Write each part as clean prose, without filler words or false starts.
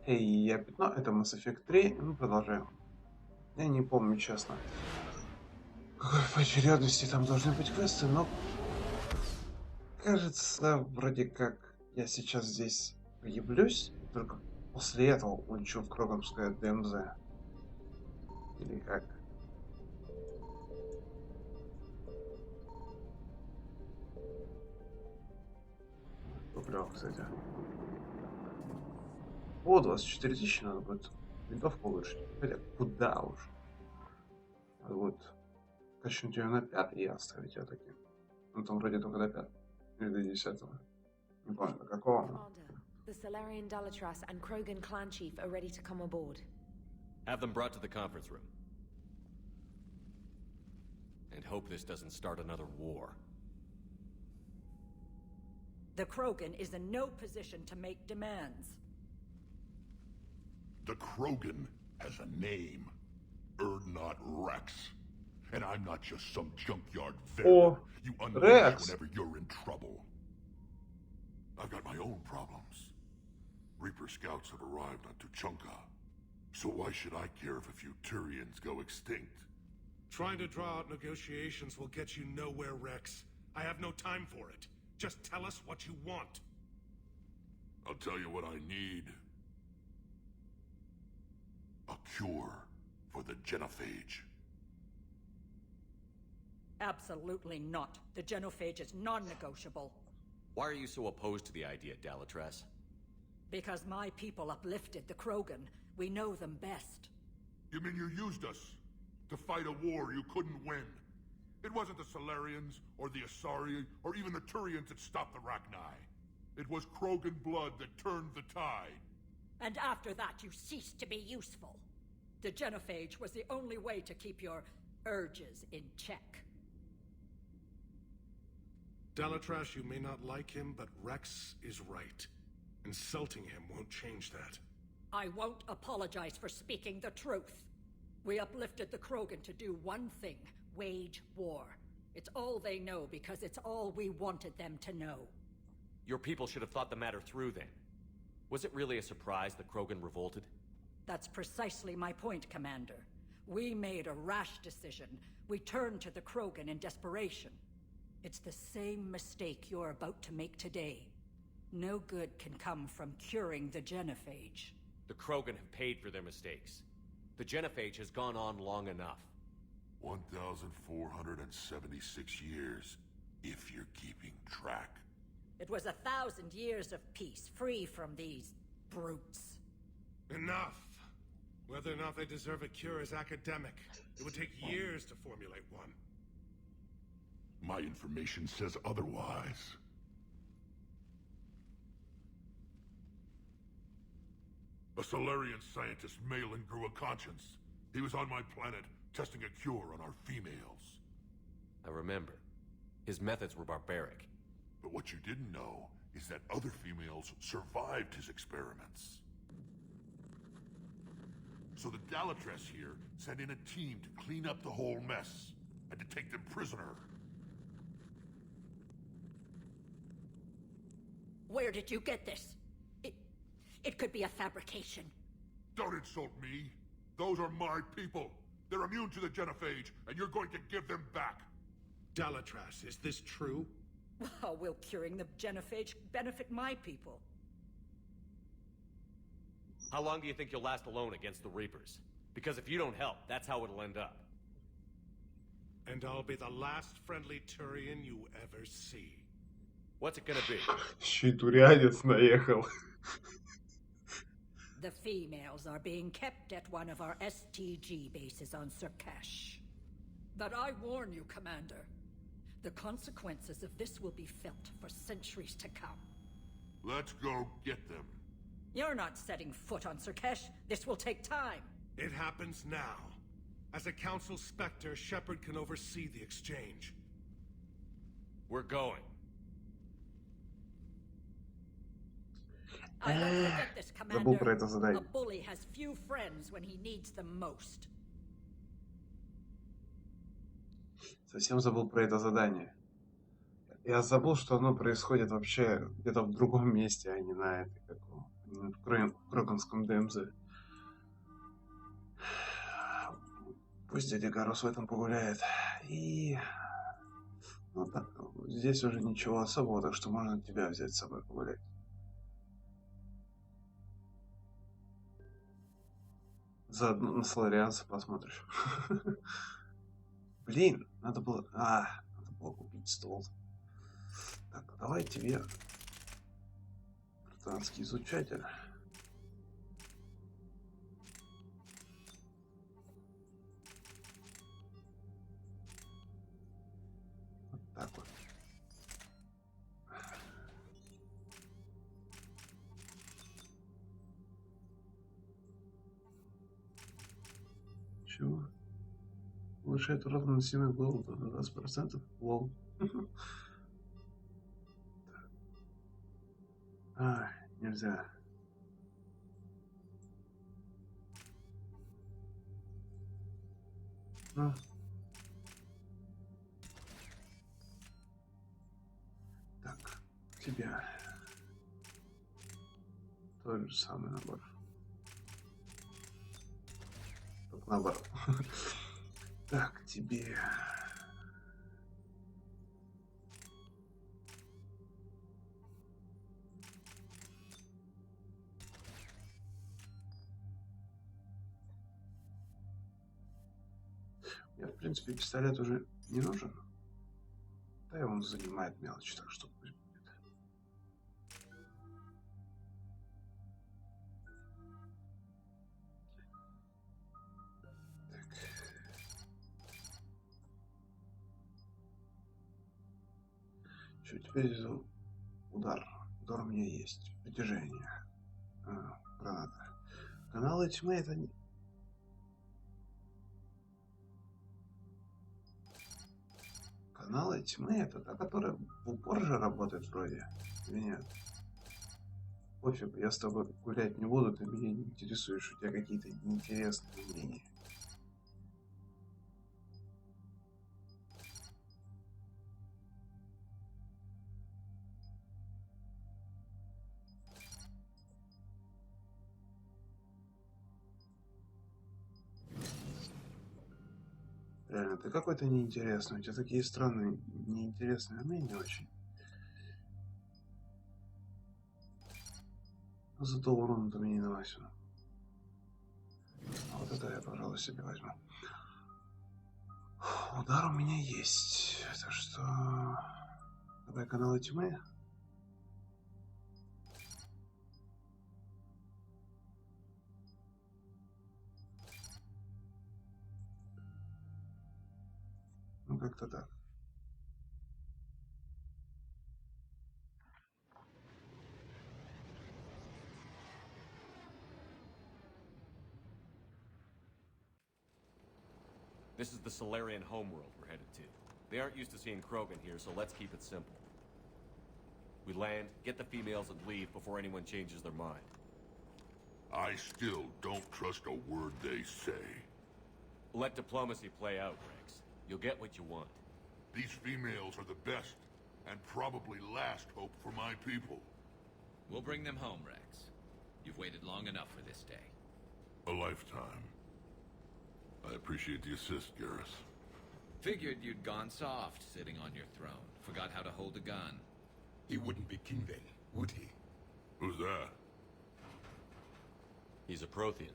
Эй, я пятно, это Mass Effect 3. Ну, продолжаем. Я не помню, честно, какой по очередности там должны быть квесты, но кажется, вроде как я сейчас здесь появлюсь, и только после этого улечу в Кроганское ДМЗ. Или как? Топливо, кстати. О, 24 тысячи надо будет винтовку улучшить. Хотя куда уж. Надо будет качнуть ее на 5 и оставить ее таким. Ну там вроде только до 5 или до 10. Не помню, до какого. Commander, the Solarian Dalatras and Krogan clan chief are ready to come aboard. Have them brought to the conference room. And hope this doesn't start another war. The Krogan is in no position to make demands. The Krogan has a name. Erdnot Rex. And I'm not just some junkyard villain you unleash Rex. whenever you're in trouble. I've got my own problems. Reaper scouts have arrived on Tuchanka. So why should I care if a few Turians go extinct? Trying to draw out negotiations will get you nowhere, Rex. I have no time for it. Just tell us what you want. I'll tell you what I need. A cure for the genophage. Absolutely not. The genophage is non-negotiable. Why are you so opposed to the idea, Dalatras? Because my people uplifted the Krogan. We know them best. You mean you used us to fight a war you couldn't win? It wasn't the Solarians, or the Asari, or even the Turians that stopped the Rachni. It was Krogan blood that turned the tide. And after that, you ceased to be useful. The genophage was the only way to keep your urges in check. Dalatras, you may not like him, but Rex is right. Insulting him won't change that. I won't apologize for speaking the truth. We uplifted the Krogan to do one thing, wage war. It's all they know because it's all we wanted them to know. Your people should have thought the matter through then. Was it really a surprise that Krogan revolted? That's precisely my point, Commander. We made a rash decision. We turned to the Krogan in desperation. It's the same mistake you're about to make today. No good can come from curing the genophage. The Krogan have paid for their mistakes. The genophage has gone on long enough. 1,476 years, if you're keeping track. It was 1,000 years of peace, free from these brutes. Enough! Whether or not they deserve a cure is academic. It would take years to formulate one. My information says otherwise. A Solarian scientist, Malin, grew a conscience. He was on my planet, testing a cure on our females. I remember. His methods were barbaric. But what you didn't know is that other females survived his experiments. So the Dalatras here sent in a team to clean up the whole mess, and to take them prisoner. Where did you get this? It could be a fabrication. Don't insult me. Those are my people. They're immune to the genophage, and you're going to give them back. Dalatras, is this true? How will curing the genophage benefit my people? How long do you think you'll last alone against the Reapers? Because if you don't help, that's how it'll end up. And I'll be the last friendly Turian you ever see. What's it gonna be? Еще и турянец наехал. The females are being kept at one of our STG bases on Surkash. But I warn you, Commander, the consequences of this will be felt for centuries to come. Let's go get them. You're not setting foot on Surkash. This will take time. It happens now. As a Council Spectre, Shepard can oversee the exchange. We're going. I won't forget this, Забыл про Commander. это задание. A bully has few friends when he needs them most. Совсем забыл про это задание. Я забыл, что оно происходит вообще где-то в другом месте, а не на этой, в Кроганском ДМЗ. Пусть дядя Гарус в этом погуляет. И... Ну, так, здесь уже ничего особого, так что можно тебя взять с собой погулять. Заодно на соларианца посмотришь. Блин, надо было купить стол. Так, давай тебе британский изучатель. Вот так вот. Чего? Улучшает урон наносимый голода на 20%. Лол. Нельзя. Ну. Так, тебя. Тот же самый набор. Только наоборот. Так, тебе... Мне, в принципе, пистолет уже не нужен. Да и он занимает мелочь, так что пусть будет. Так. Что, теперь удар. Удар у меня есть. Притяжение. Граната. Каналы тьмы это не... Каналы тьмы это та, которая в упор же работает вроде. Или нет? Пофиг, я с тобой гулять не буду, ты меня не интересуешь, у тебя какие-то неинтересные мнения. Реально, ты какой-то неинтересный, у тебя такие странные, неинтересные мнения очень. Но зато урон-то мне не наносил. А вот это я, пожалуй, себе возьму. Удар у меня есть. Это что? Давай каналы тьмы. Ну, как-то так. This is the Solarian homeworld we're headed to. They aren't used to seeing Krogan here, so let's keep it simple. We land, get the females, and leave before anyone changes their mind. I still don't trust a word they say. Let diplomacy play out, Rex. You'll get what you want. These females are the best, and probably last hope for my people. We'll bring them home, Rex. You've waited long enough for this day. A lifetime. I appreciate the assist, Garrus. Figured you'd gone soft sitting on your throne. Forgot how to hold a gun. He wouldn't be king then, would he? Who's that? He's a Prothean.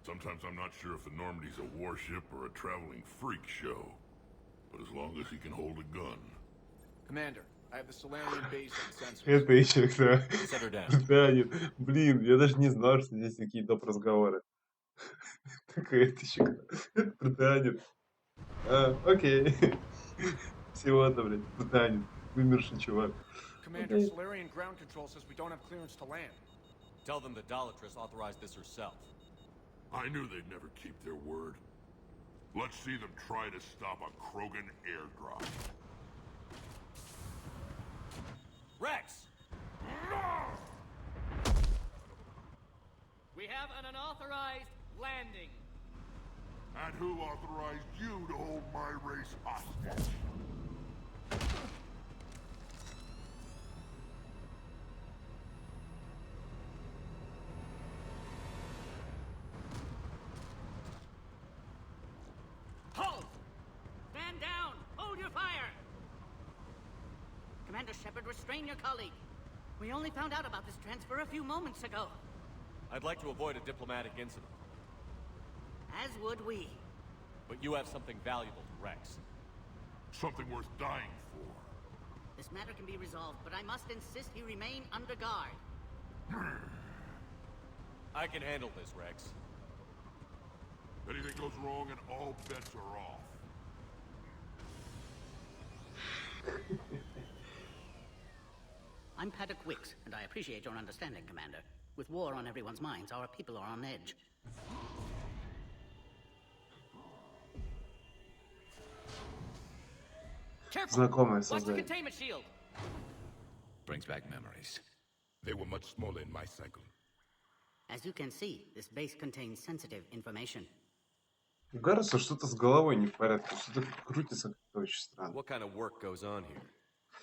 Sometimes I'm not sure if the Normandy's a warship or a traveling freak show. But as long as he can hold a gun. Commander, I have the Solarian base and sensors. Это еще кто? Set her down. Да, нет. Блин, я даже не знал, что здесь такие доп. Разговоры. Такой это еще кто? Британец. Окей. Всего-то, блядь, британец. Вымерший чувак. Commander, Solarian ground control says we don't have clearance to land. Tell them the Dolatress authorized this herself. I knew they'd never keep their word. Let's see them try to stop a Krogan airdrop. Rex! We have an unauthorized landing. And who authorized you to hold my race hostage? Commander Shepard, restrain your colleague. We only found out about this transfer a few moments ago. I'd like to avoid a diplomatic incident. As would we. But you have something valuable to Rex. Something worth dying for. This matter can be resolved, but I must insist he remain under guard. I can handle this, Rex. Anything goes wrong and all bets are off. I'm Paddock Wicks, and I appreciate your understanding, Commander. With war on everyone's minds, our people are on edge. Careful! Знакомое Watch the создание. containment shield! Brings back memories. They were much smaller in my cycle. As you can see, this base contains sensitive information. Кажется, что-то с головой не в порядке, что-то крутится как-то очень странно. What kind of work goes on here?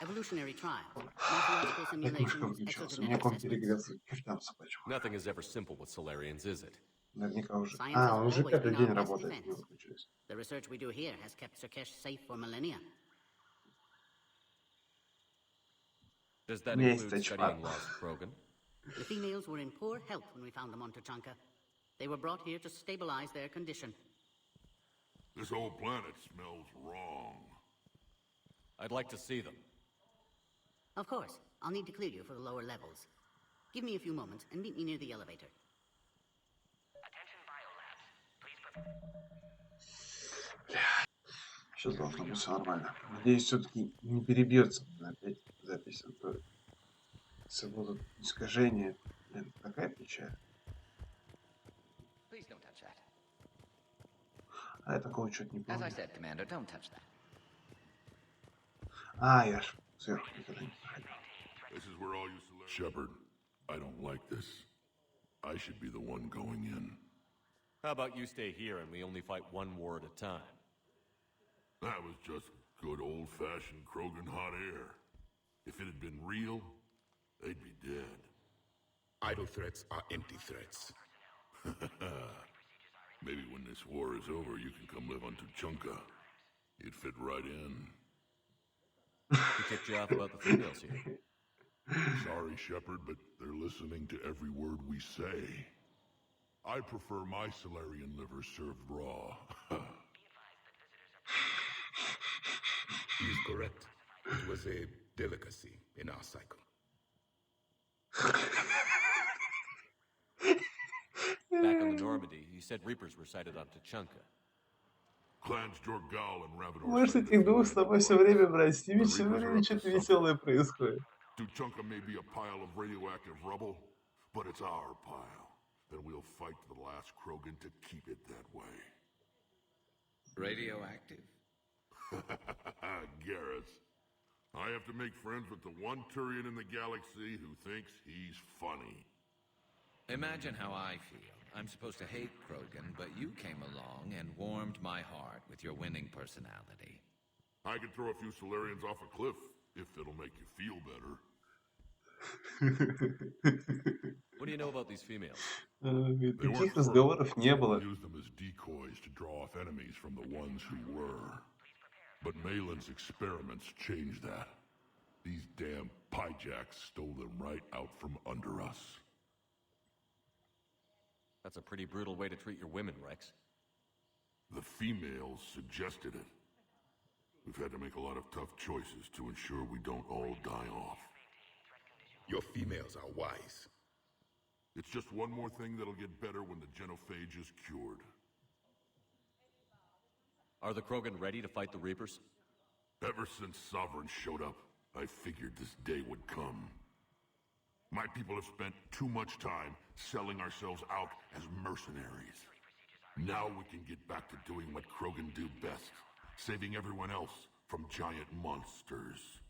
Evolutionary trials, morphological Я кружка simulations, включился, у меня exogenetic комп assessments. перегрелся к чертям собачьим. Nothing is ever simple with Solarians, is it? Наверняка уже. Science А, has он уже always пятый been день our best работает, defense. не выключились. The research we do here has kept Surkesh safe for millennia. Does that Есть include тачпад. studying lost Krogan? The females were in poor health when we found them on Tuchanka. They were brought here to stabilize their condition. This whole planet smells wrong. I'd like to see them. Of course, I'll need to clear you for the lower levels. Give me a few moments and meet me near the elevator. Сейчас должно быть все нормально. Надеюсь, все-таки не перебьется опять запись. А то если будут искажения, блин, такая печаль. Please don't touch that. А я такого что-то не As I помню. said, Commander, don't touch that. А, я ж сверху никогда не проходил. This is where all you Shepard, I don't like this. I should be the one going in. How about you stay here and we only fight one war at a time? That was just good old-fashioned Krogan hot air. If it had been real, they'd be dead. Idle threats are empty threats. Maybe when this war is over, you can come live on Tuchanka. You'd fit right in. We kicked you off about the females here. Sorry, Shepard, but they're listening to every word we say. I prefer my Solarian liver served raw. He is correct. It was a delicacy in our cycle. Back on the Normandy, you said Reapers were sighted on Tuchanka. Clans Jorgal and Ravador. Можешь этих двух с тобой все время брать, с ними все время что-то веселое происходит. Tuchanka may be a pile of radioactive rubble, but it's our pile. And we'll fight to the last Krogan to keep it that way. Radioactive? Garrus. I have to make friends with the one Turian in the galaxy who thinks he's funny. Imagine how I feel. I'm supposed to hate Krogan, but you came along and warmed my heart with your winning personality. I could throw a few Solarians off a cliff, if it'll make you feel better. What do you know about these females? Таких разговоров не было. Use them as decoys to draw off enemies from the ones who were. But Malin's experiments changed that. These damn pyjacks stole them right out from under us. That's a pretty brutal way to treat your women, Rex. The females suggested it. We've had to make a lot of tough choices to ensure we don't all die off. Your females are wise. It's just one more thing that'll get better when the genophage is cured. Are the Krogan ready to fight the Reapers? Ever since Sovereign showed up, I figured this day would come. My people have spent too much time selling ourselves out as mercenaries. Now we can get back to doing what Krogan do best, saving everyone else from giant monsters.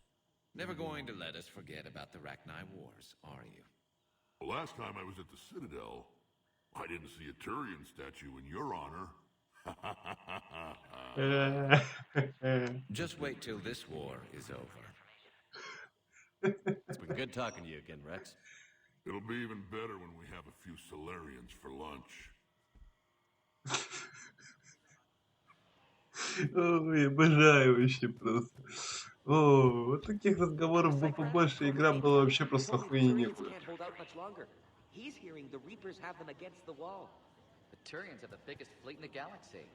Never going to let us forget about the Rachni Wars, are you? Well, last time I was at the Citadel, I didn't see a Turian statue in your honor. Just wait till this war is over. It's been good talking to you again, Rex. It'll be even better when we have a few Solarians for lunch. Ой, обожаю вообще просто. О, вот таких разговоров бы побольше, игра была вообще просто охуенительная. Can't hold out much longer. He's hearing the Reapers have them against the wall. The Turians have the biggest fleet in the galaxy.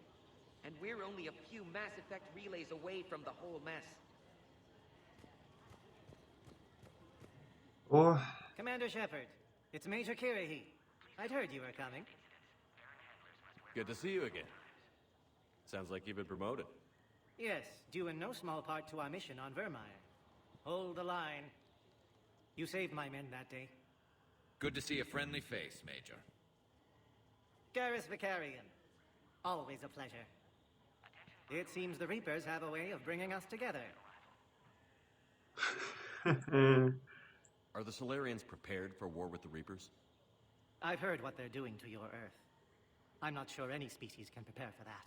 And we're only a few Mass Effect relays away from the whole mess. О, Commander Shepard, it's Major Kirahi. I'd heard you were coming. Good to see you again. Sounds like you've been promoted. Yes, due in no small part to our mission on Vermeer. Hold the line. You saved my men that day. Good to see a friendly face, Major. Garrus Vicarian. Always a pleasure. It seems the Reapers have a way of bringing us together. Are the Solarians prepared for war with the Reapers? I've heard what they're doing to your Earth. I'm not sure any species can prepare for that.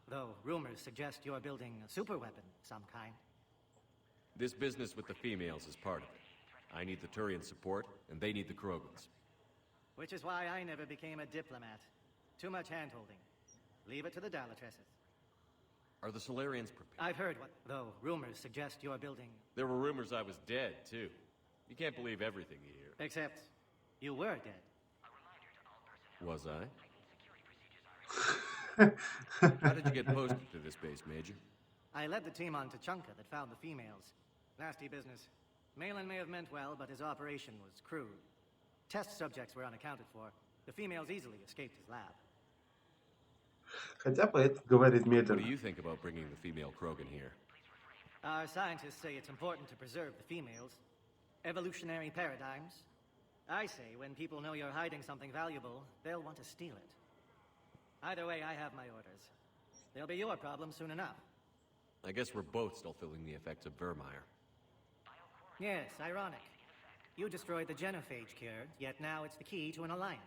Though rumors suggest you're building a superweapon of some kind. This business with the females is part of it. I need the Turian support, and they need the Krogans. Which is why I never became a diplomat. Too much hand-holding. Leave it to the Dalatresses. Are the Solarians prepared? I've heard what... Though rumors suggest you're building... There were rumors I was dead, too. You can't believe everything you hear. Except, you were dead. Was I? How did you get posted to this base, Major? I led the team on Tachanka that found the females. Nasty business. Malin may have meant well, but his operation was crude. Test subjects were unaccounted for. The females easily escaped his lab. хотя поэт говорит What do медленно. you think about bringing the female Krogan here? Our scientists say it's important to preserve the females. Evolutionary paradigms. I say when people know you're hiding something valuable, they'll want to steal it. Either way, I have my orders. They'll be your problem soon enough. I guess we're both still feeling the effects of Vermeer. Yes, ironic. You destroyed the genophage cure, yet now it's the key to an alliance.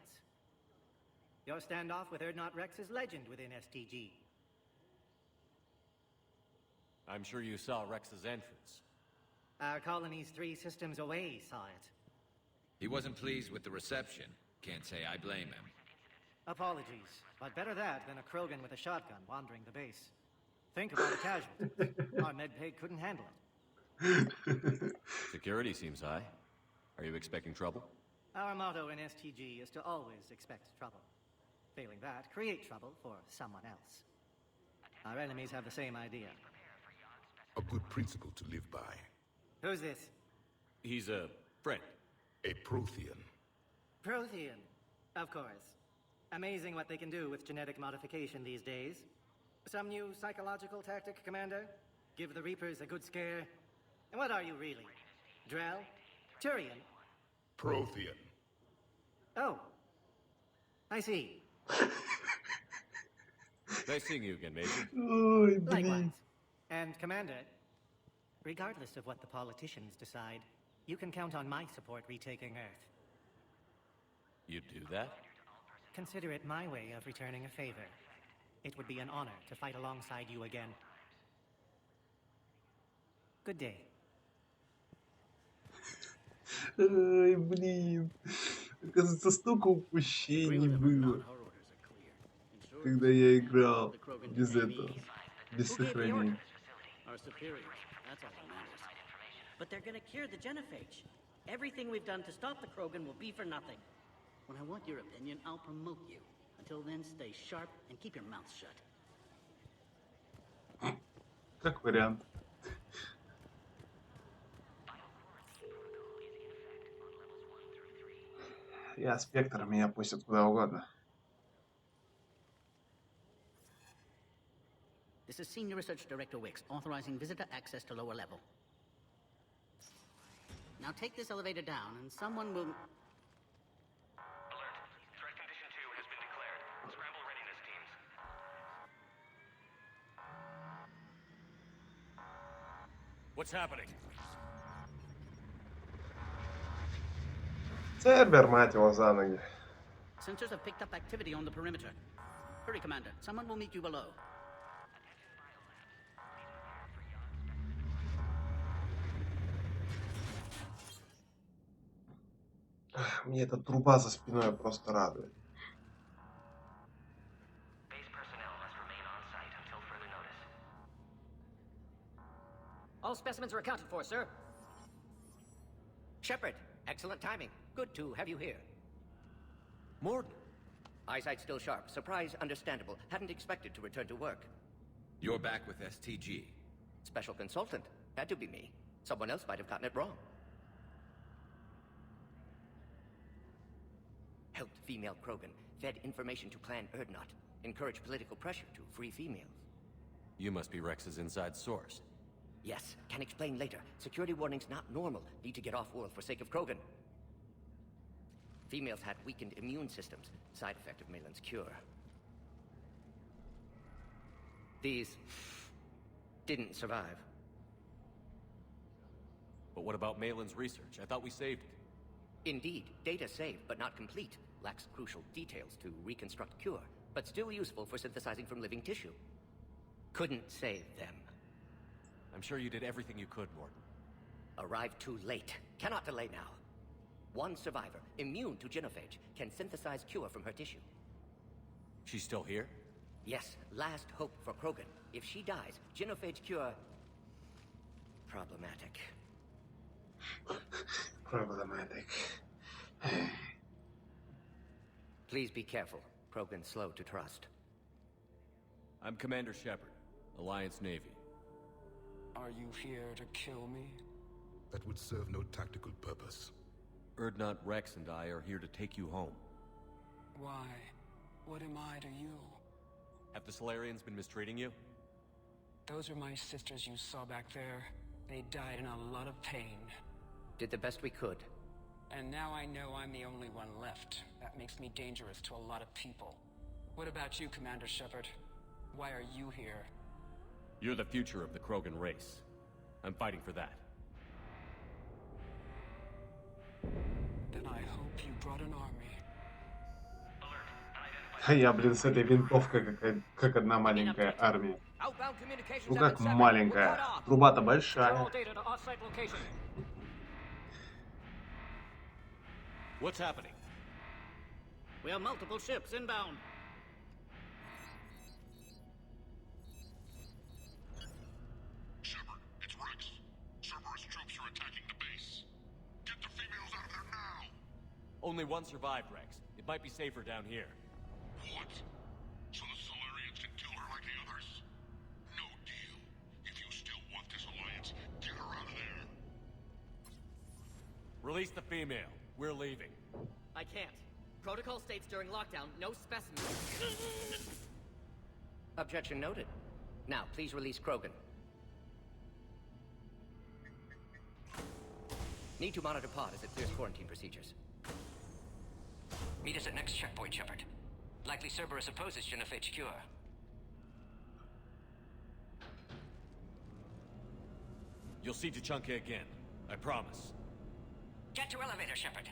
Your standoff with Erdnot Rex is legend within STG. I'm sure you saw Rex's entrance. Our colony's 3 systems away saw it. He wasn't pleased with the reception. Can't say I blame him. Apologies, but better that than a Krogan with a shotgun wandering the base. Think about the casualties. Our medpay couldn't handle it. Security seems high. Are you expecting trouble? Our motto in STG is to always expect trouble. Failing that, create trouble for someone else. Our enemies have the same idea. A good principle to live by. Who's this? He's a friend. A Prothean. Prothean. Of course. Amazing what they can do with genetic modification these days. Some new psychological tactic, Commander? Give the Reapers a good scare? And what are you really? Drell? Turian? Prothean. Oh. I see. Nice seeing you again, Major. Ой, блин. Likewise. And, Commander, regardless of what the politicians decide, you can count on my support retaking Earth. You do that? Consider it my way of returning a favor. It would be an honor to fight alongside you again. Good day. Ой, блин. Оказывается, столько упущений было, когда я играл без этого, без сохранения. Our superiors. That's all that matters. But they're gonna cure the genophage. Everything we've done to stop the Krogan will be for nothing. When I want your opinion, I'll promote you. Until then, stay sharp and keep your mouth shut. Как вариант. Я спектр, меня пустят куда угодно. This is Senior Research Director Wicks, authorizing visitor access to lower level. Now take this elevator down, and someone will... Threat condition 2 has been declared. Scramble readiness teams. What's happening? Цербер, мать его, за ноги. Sensors have picked up activity on the perimeter. Hurry, Commander. Someone will meet you below. Мне эта труба за спиной просто радует. Base personnel must remain on site until further notice. All specimens are accounted for, sir. Shepard, excellent timing. Good to have you here. Morton. Eyesight still sharp. Surprise understandable. Hadn't expected to return to work. You're back with STG. Special consultant. Had to be me. Someone else might have gotten it wrong. Helped female Krogan. Fed information to Clan Erdnot. Encouraged political pressure to free females. You must be Rex's inside source. Yes, can explain later. Security warnings not normal. Need to get off-world for sake of Krogan. Females had weakened immune systems. Side effect of Malin's cure. These didn't survive. But what about Malin's research? I thought we saved it. Indeed, data saved, but not complete. Lacks crucial details to reconstruct cure, but still useful for synthesizing from living tissue. Couldn't save them. I'm sure you did everything you could, Morton. Arrived too late. Cannot delay now. One survivor, immune to genophage, can synthesize cure from her tissue. She's still here? Yes, last hope for Krogan. If she dies, genophage cure... problematic. Problematic. Please be careful. Krogan's slow to trust. I'm Commander Shepard, Alliance Navy. Are you here to kill me? That would serve no tactical purpose. Erdnot, Rex, and I are here to take you home. Why? What am I to you? Have the Solarians been mistreating you? Those are my sisters you saw back there. They died in a lot of pain. Did the best we could. And now I know I'm the only one left. That makes me dangerous to a lot of people. What about you, Commander Shepard? Why are you here? You're the future of the Krogan race. I'm fighting for that. Then I hope you brought an army. А я, блин, с этой винтовкой как одна маленькая армия. Ну как маленькая. Труба-то большая. What's happening? We have multiple ships inbound. Shepard, it's Rex. Cerberus troops are attacking the base. Get the females out of there now! Only one survived, Rex. It might be safer down here. What? So the Solarians can kill her like the others? No deal. If you still want this alliance, get her out of there. Release the female. We're leaving. I can't. Protocol states during lockdown, no specimens. Objection noted. Now, please release Krogan. Need to monitor pod as it clears quarantine procedures. Meet us at next checkpoint, Shepard. Likely Cerberus opposes genophage cure. You'll see Tuchanka again. I promise. Get to elevator, Shepard.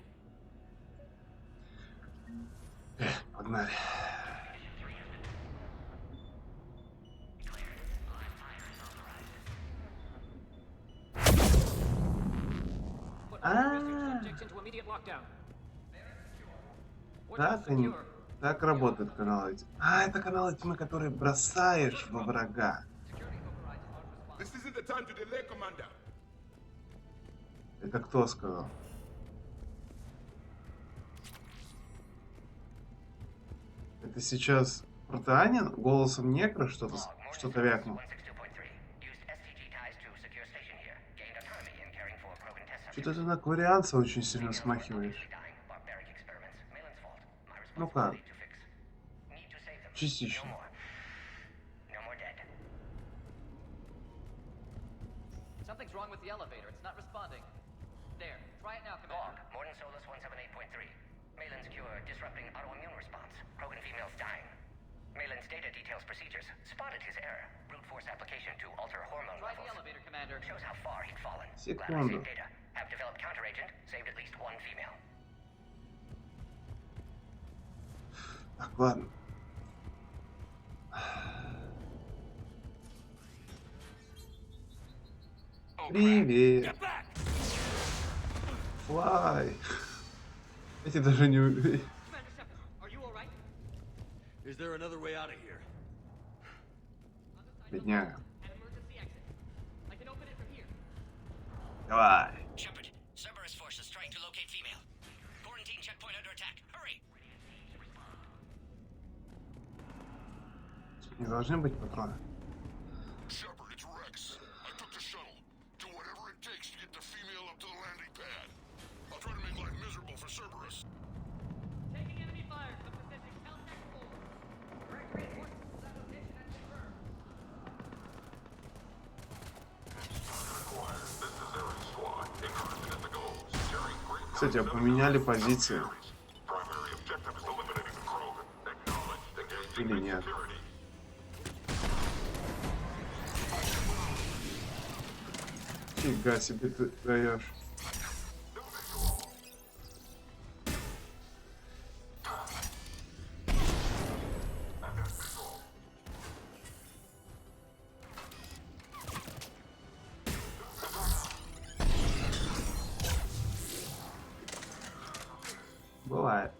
Погнали. Так работает канал эти. А, это каналы тьмы, которые бросаешь во врага. Это кто сказал? Это сейчас Протеанин голосом некро что-то вякнул. Что-то ты на кварианца очень сильно смахиваешь. Ну как? Частично. Something's wrong with the elevator. It's not responding. There. Try it now, Commander. Morton Solus 178.3. Malin's cure disrupting autoimmune response. Krogan females dying. Malin's data details procedures. Spotted his error. Brute force application to alter hormone Try levels. the elevator, Commander. Shows how far he'd fallen. Секунду. Glad I saved data. Have developed counteragent. Saved at least one female. Так, ладно. Привет. Флай. Эти даже не убили. Is there another way out of here? Бедняга. I can open it from here. Давай. Shepard, Cerberus force is trying to locate female. Quarantine checkpoint under attack. Hurry! Не должны быть патроны. Shepard, it's Rex. I took the shuttle. Do whatever it takes to get the female up to the landing pad. I'll try to make life miserable for Cerberus. Taking enemy fire. Come position. Contact 4. Direct reinforcements to that location and confirmed. Кстати, поменяли позиции. Или нет? Фига себе ты даешь. Бывает.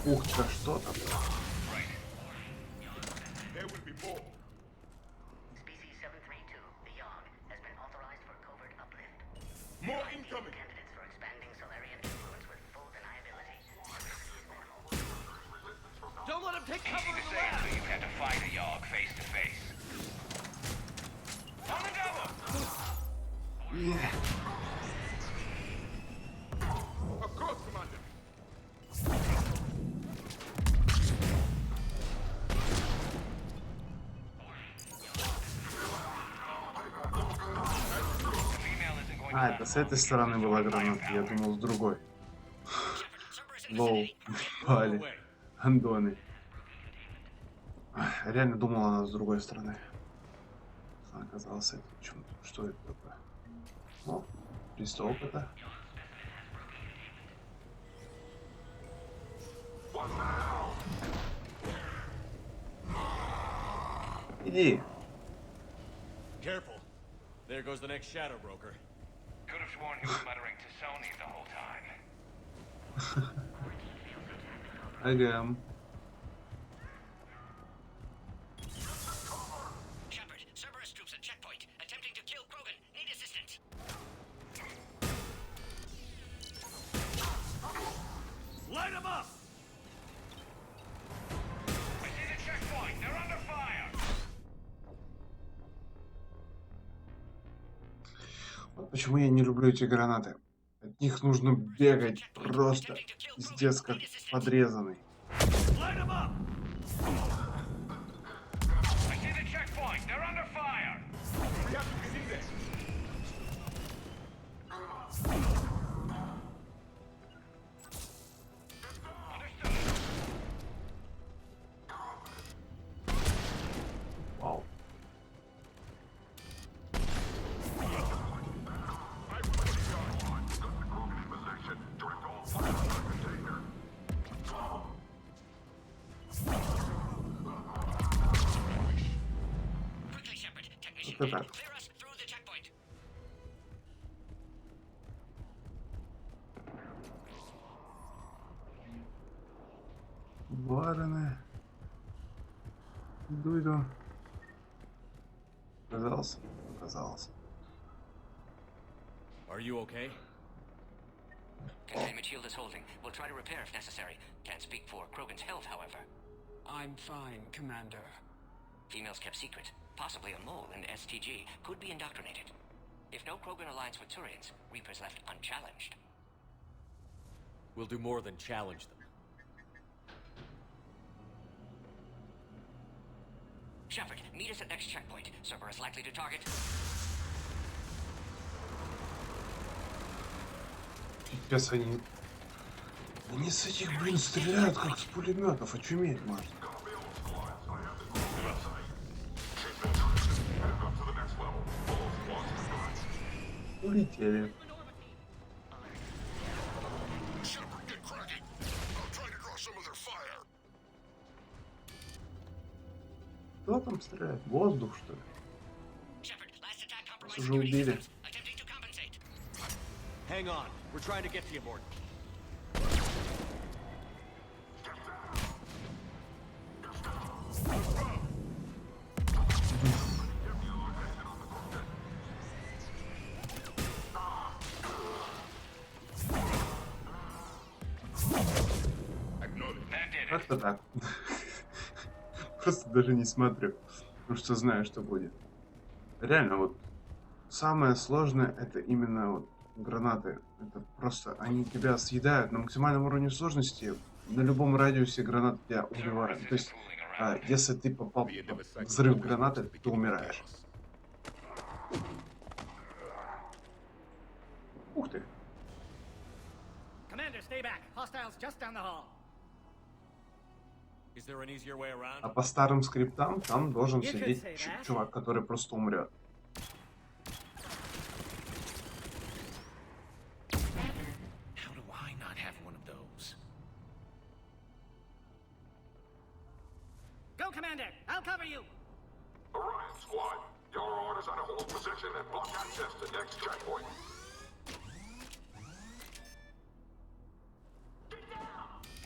Ух ты, что там? Species 732, the Yogg, has been authorized for covert uplift. More incoming! Candidates for expanding Solarian influence with full deniability. Don't let him take cover in the So lab. you had to fight a Yogg face to face. On the double! Yeah. Of course, Commander. А, это с этой стороны была граната, я думал с другой. Лоу, пали. Андоны. Реально думал, она с другой стороны. Оказалось, это почему-то. Что это такое? О, 300 опыта. Иди. Careful. There goes the next shadow broker. Could have sworn he was muttering to Sony the whole time. Ага. Shepard, Cerberus troops at checkpoint, attempting to kill Krogan. Need assistance. Light him up! I see the checkpoint. They're under fire. Вот почему я не люблю эти гранаты. От них нужно бегать просто пиздец как подрезанный. Light him up! I see the checkpoint. They're under fire. Вау. Quickly, Shepard. Technician, Вот так. clear us through the checkpoint. Варены. Иду. Оказался. Are you okay? Containment shield is holding. We'll try to repair if necessary. Can't speak for Krogan's health, however. I'm fine, Commander. Females kept secret. Possibly a mole in STG. Could be indoctrinated. If no Krogan aligns with Turians, Reaper's left unchallenged. We'll do more than challenge them. Shepard, meet us at next checkpoint. Cerberus likely to target. Сейчас они с этих, блин, стреляют как с пулеметов. Очуметь можно. Улетели. Shepard, get cracking. I'll try to draw some of their fire. Кто там стреляет? Воздух, что ли? Shepard, last attack Нас compromised уже security убили. systems. Attempting to compensate. Hang on. We're trying to get to you, Morton. Как-то так. Просто даже не смотрю, потому что знаю, что будет. Реально, вот самое сложное это именно вот гранаты. Это просто они тебя съедают на максимальном уровне сложности. На любом радиусе гранаты тебя убивают. То есть, если ты попал в взрыв гранаты, ты умираешь. Ух ты. Commander, stay back. Hostiles just down the hall. Is there an easier way around? А по старым скриптам там должен сидеть чувак, который просто умрет. How do I not have one of those? Go, Commander. I'll cover you. Orion Squad, your orders are to hold position and block access to next checkpoint.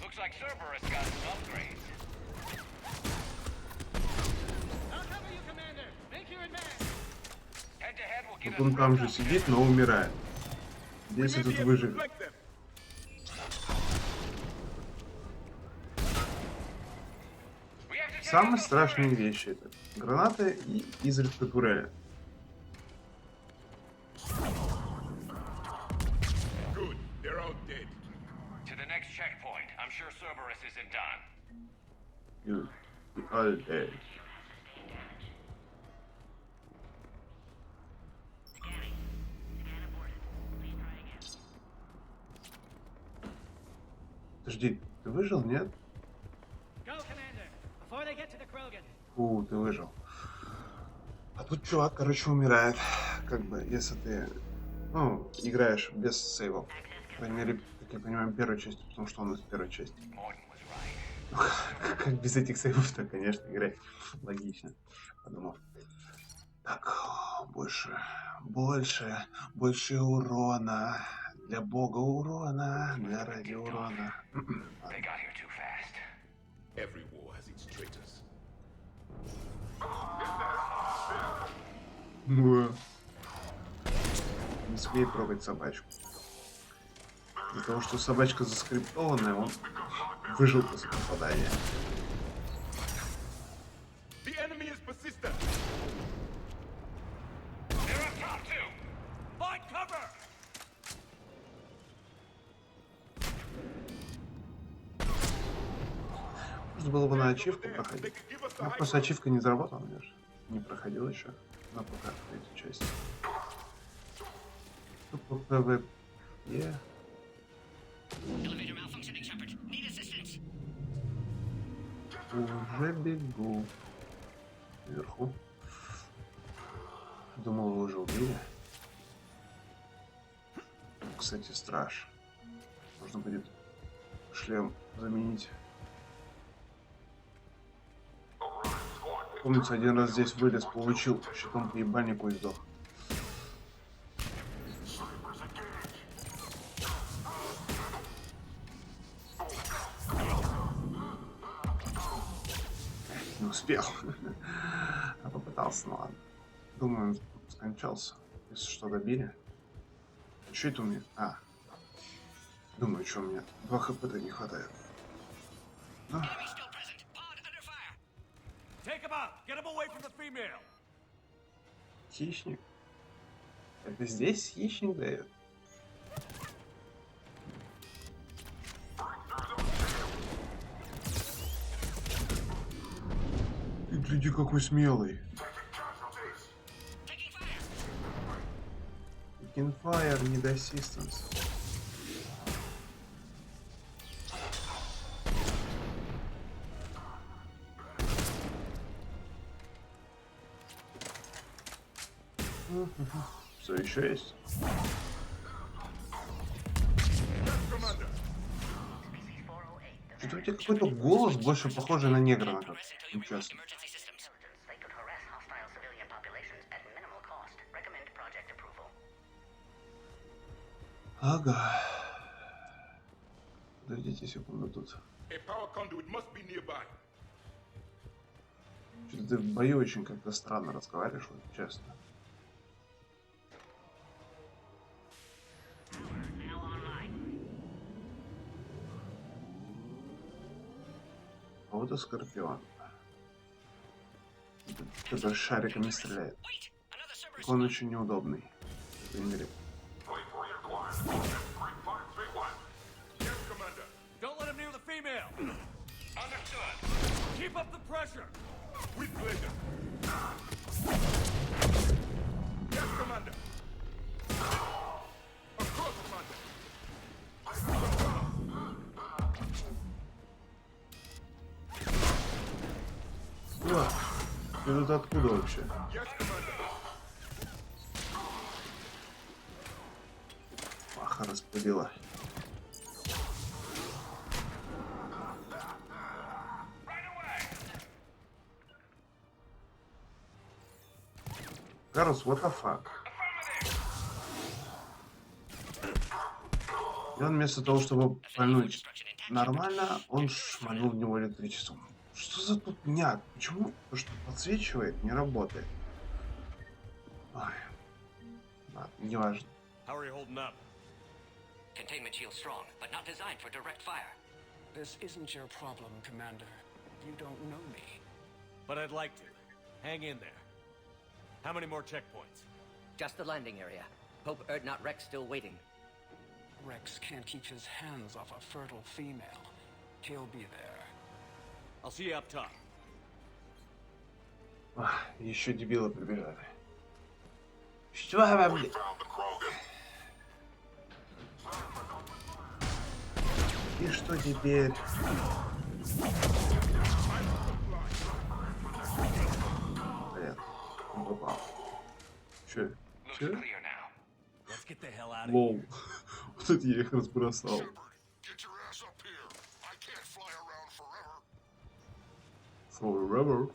Looks like Cerberus got some upgrades. I'll cover you, Commander. Make your advance. Head-to-head will give Вот он там же сидит, но умирает. Здесь этот выживет. Самые страшные вещи это гранаты и изредка турели. Good, they're all dead. To the next checkpoint. I'm sure Cerberus isn't done. You all dead. Подожди, ты выжил, нет? Go, Commander. Before they get to the Krogan. Фу, ты выжил. А тут чувак, короче, умирает. Как бы, если ты, ну, играешь без сейвов. По крайней мере, как я понимаю, первой части, потому что он из первой части. Как без этих сейвов-то, конечно, играть логично. Подумал. Так, больше урона. Для бога урона, для ради урона. They got here too fast. Every war has its traitors. Ну, не смей трогать собачку. Из-за того, что собачка заскриптованная, он выжил после попадания. The enemy is persistent. They're up top too. Find cover. Можно было бы на ачивку проходить. Ну, просто ачивка не заработала, я же не проходил еще на пока эту часть. Тупо ПВП. Elevator malfunctioning, Shepard. Need assistance. Уже бегу. Вверху. Думал, вы уже убили. Кстати, страж. Нужно будет шлем заменить. Помнится, один раз здесь вылез, получил щитом по ебальнику и сдох. Не успел. А попытался, ну ладно. Думаю, он скончался. Если что, добили. Что это у меня? Думаю, что у меня? 2 хп-то не хватает. Ну. Take him out! Get him away from the female! Хищник? Это здесь хищник дает? Ты гляди, какой смелый. Taking fire, need assistance. Что еще есть? Что у тебя какой-то голос больше похожий на негра, на как, честно. Ага. Подождите секунду тут. A power conduit must be nearby. Что-то ты в бою очень как-то странно разговариваешь, вот, честно. А вот и Скорпион. Который шариками стреляет. Он очень неудобный. Don't let him near the female. Understood. Keep up the pressure. With pleasure. Yes, Commander. Of course, Commander. О, ты тут откуда вообще? Yes, Commander. Маха распылила. Карус, what the fuck? И он вместо того, чтобы пальнуть нормально, он шмальнул в него электричеством. Что за тупняк? Почему то, что подсвечивает, не работает? Ой. Ладно, неважно. How are you holding up? Containment shield strong, but not designed for direct fire. This isn't your problem, Commander. You don't know me. But I'd like to. Hang in there. How many more checkpoints? Just the landing area. Hope not Rex still waiting. Rex can't keep his hands off a fertile female. He'll be there. I'll see you up top. Еще дебилы прибежали. Что вам? И что теперь? Понятно. Он попал. Че? Че? Лол. Вот это я их разбросал. Forever.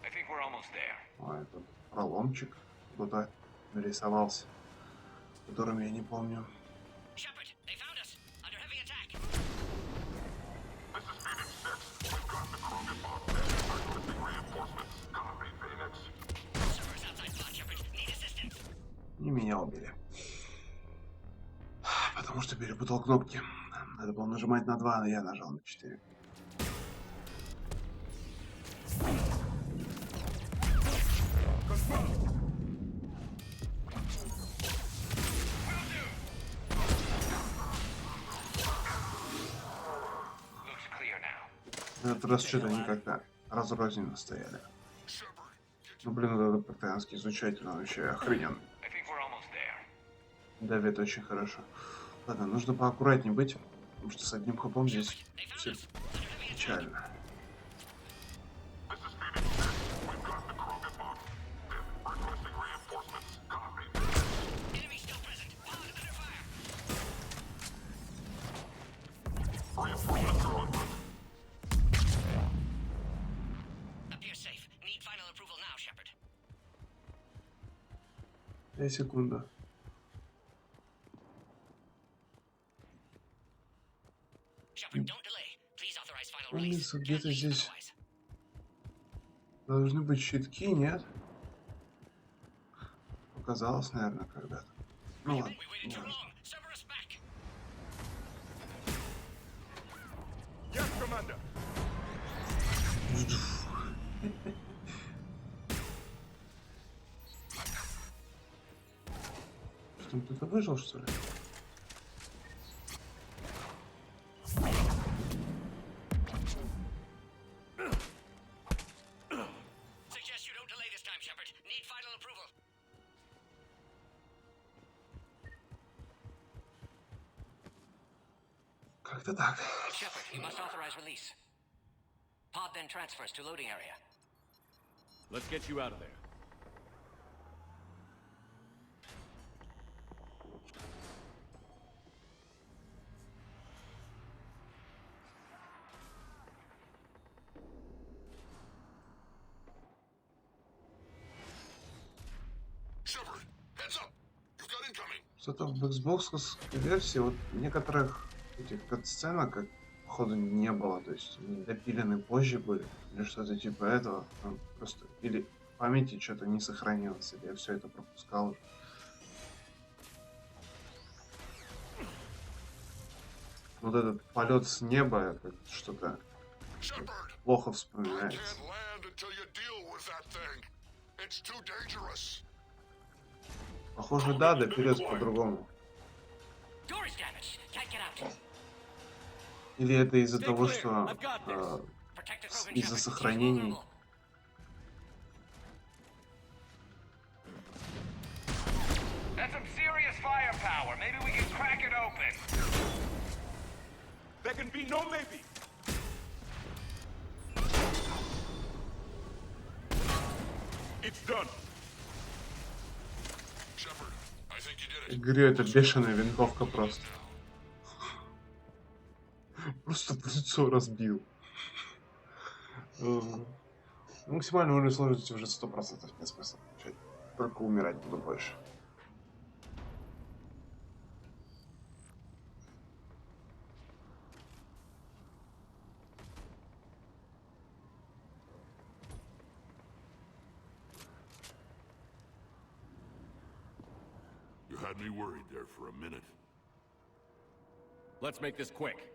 I think we're almost there. А, это проломчик. Кто-то нарисовался, которым я не помню. И меня убили. Потому что перепутал кнопки. Надо было нажимать на 2, но я нажал на 4. В этот раз что-то они как-то разрозненно стояли. Ну блин, этот португанский изучатель, он вообще охренен. Давит очень хорошо. Ладно, нужно поаккуратнее быть, потому что с одним хопом здесь все печально. Секунда. Помнится, где-то здесь должны быть щитки, нет? Показалось, наверное, когда-то. Ну ладно. Что, кто-то выжил, что ли? Как-то так. Shepard, you must authorize release. Pod then transfers to loading area. Let's get you out of there. Что-то в Xbox версии вот некоторых этих катсценок, как походу не было, то есть они допилены позже были, или что-то типа этого, ну, просто, или в памяти что-то не сохранилось, или я все это пропускал уже. Вот этот полет с неба, это что-то плохо вспоминается. Похоже, да, доперед по-другому. Или это из-за того, что из-за сохранений. That's some serious firepower. Maybe we can crack it open. There can be no maybe. It's done. Shepard, I think you did it. Говорю, это бешеная винтовка просто. Просто в лицо разбил. Максимальный уровень сложности уже 100% нет смысла получать. Только умирать буду больше. You had me worried there for a minute. Let's make this quick.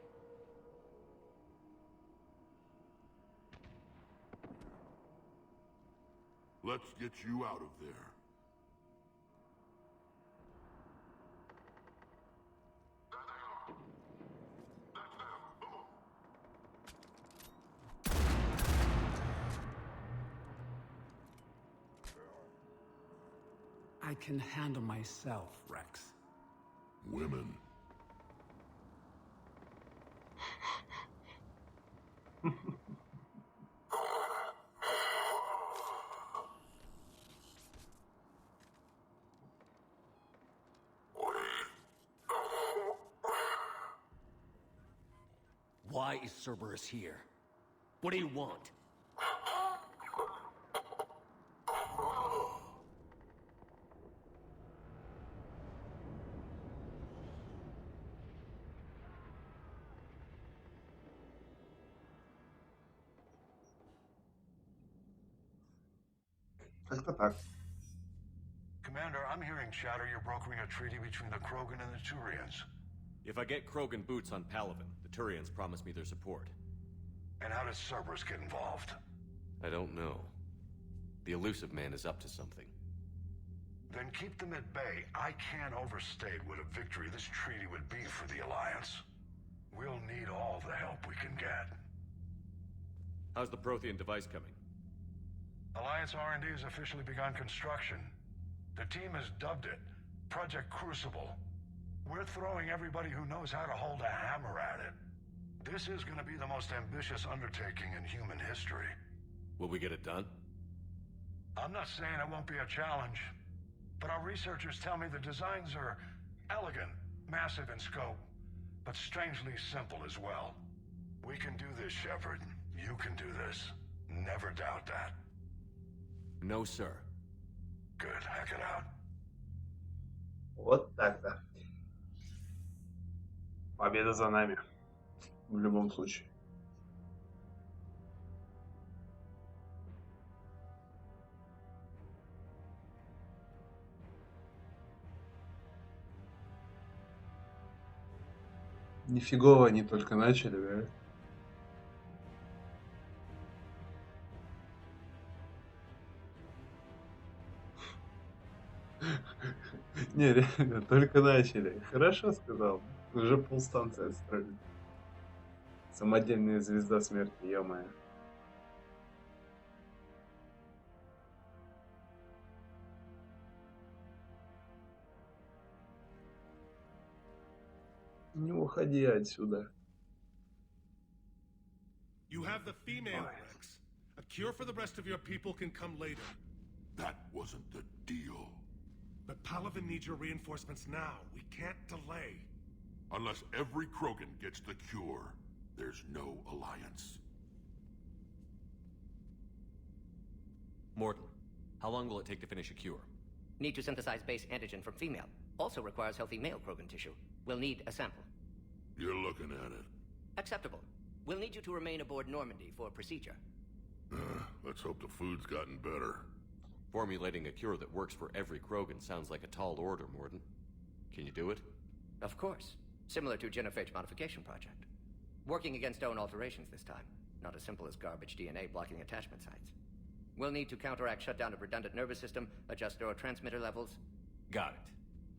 Let's get you out of there. I can handle myself, Rex. Women. Why is Cerberus here? What do you want? Как-то так. Commander, I'm hearing chatter you're brokering a treaty between the Krogan and the Turians. If I get Krogan boots on Palaven, the Turians promise me their support. And how does Cerberus get involved? I don't know. The elusive man is up to something. Then keep them at bay. I can't overstate what a victory this treaty would be for the Alliance. We'll need all the help we can get. How's the Prothean device coming? Alliance R&D has officially begun construction. The team has dubbed it Project Crucible. We're throwing everybody who knows how to hold a hammer at it. This is going to be the most ambitious undertaking in human history. Will we get it done? I'm not saying it won't be a challenge, but our researchers tell me the designs are elegant, massive in scope, but strangely simple as well. We can do this, Shepard. You can do this. Never doubt that. No, sir. Good. Hack it out. Вот так-то. Победа за нами. В любом случае. Нифигово они только начали, да? Не, реально, только начали. Хорошо сказал. Уже полстанции отстроили. Самодельная звезда смерти, ё-моё. Не уходи отсюда. You have the female, Rex. A cure for the rest of your people can come later. That wasn't the deal. But Palaven needs your reinforcements now. We can't delay. Unless every Krogan gets the cure, there's no alliance. Morton, how long will it take to finish a cure? Need to synthesize base antigen from female. Also requires healthy male Krogan tissue. We'll need a sample. You're looking at it. Acceptable. We'll need you to remain aboard Normandy for procedure. Let's hope the food's gotten better. Formulating a cure that works for every Krogan sounds like a tall order, Morden. Can you do it? Of course. Similar to Genophage Modification Project. Working against own alterations this time. Not as simple as garbage DNA blocking attachment sites. We'll need to counteract shutdown of redundant nervous system, adjust neurotransmitter levels. Got it.